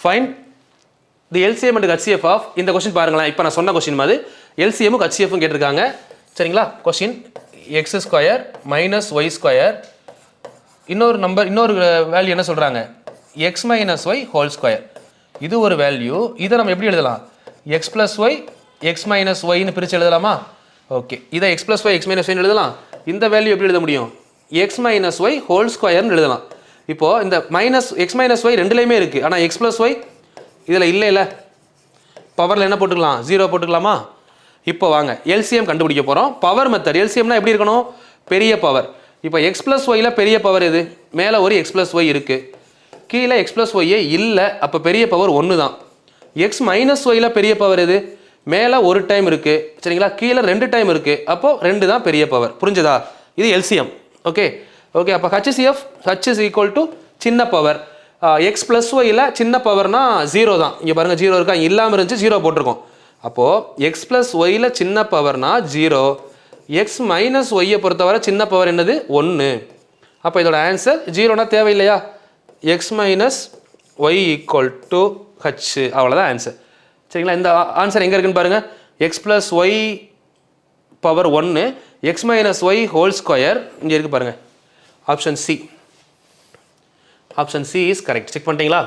Find the LCM and HCF of இந்த question பாருங்களேன். இப்போ நான் சொன்ன கொஸ்டின் மாதிரி எல்சிஎம்மும் ஹச்சிஎஃப்பும் கேட்டிருக்காங்க. சரிங்களா? Question x square minus y square, இன்னொரு வேல்யூ என்ன சொல்கிறாங்க, x minus y whole square. இது ஒரு வேல்யூ. இதை நம்ம எப்படி எழுதலாம், x plus y x minus ஒய்னு பிரித்து எழுதலாமா? ஓகே, இதை x plus y x minus ஒய்னு எழுதலாம். இந்த வேல்யூ எப்படி எழுத முடியும், எக்ஸ் மைனஸ் ஒய் ஹோல் ஸ்கொயர்னு எழுதலாம். இப்போது இந்த எக்ஸ் மைனஸ் ஒய் ரெண்டுலேயுமே இருக்குது, ஆனால் எக்ஸ் ப்ளஸ் ஒய் இதில் இல்லை. பவரில் என்ன போட்டுக்கலாம், 0 போட்டுக்கலாமா? இப்போ வாங்க எல்சிஎம் கண்டுபிடிக்க போகிறோம். Power method. எல்சிஎம்னா எப்படி இருக்கணும், பெரிய பவர். இப்போ எக்ஸ் ப்ளஸ் ஒய்யில் பெரிய பவர் எது, மேலே ஒரு எக்ஸ் ப்ளஸ் ஒய் இருக்குது, கீழே எக்ஸ் ப்ளஸ் ஒய்யே இல்லை, அப்போ பெரிய பவர் 1 தான். எக்ஸ் மைனஸ் ஒய்யில் பெரிய பவர் எது, மேலே ஒரு டைம் இருக்குது, சரிங்களா, கீழே 2 டைம் இருக்குது, அப்போது 2 தான் பெரிய பவர். புரிஞ்சதா? இது எல்சிஎம். ஓகே, அப்போ HCF, H is equal to சின்ன பவர். எக்ஸ் ப்ளஸ் ஒய்யில் சின்ன பவர்னா 0 தான். இங்கே பாருங்கள் 0 இருக்கா, இல்லாமல் இருந்துச்சு 0 போட்டிருக்கோம். அப்போது எக்ஸ் ப்ளஸ் ஒய்யில் சின்ன பவர்னா 0, எக்ஸ் மைனஸ் ஒய்யை பொறுத்தவரை சின்ன பவர் என்னது 1. அப்போ இதோட ஆன்சர் 0னா தேவையில்லையா, x minus y equal to h, அவ்வளோதான் ஆன்சர். சரிங்களா? இந்த ஆன்சர் எங்கே இருக்குன்னு பாருங்கள், x plus y power 1 x minus y whole square இங்கே இருக்குது பாருங்கள். Option c is correct. Check பண்ணிட்டீங்களா?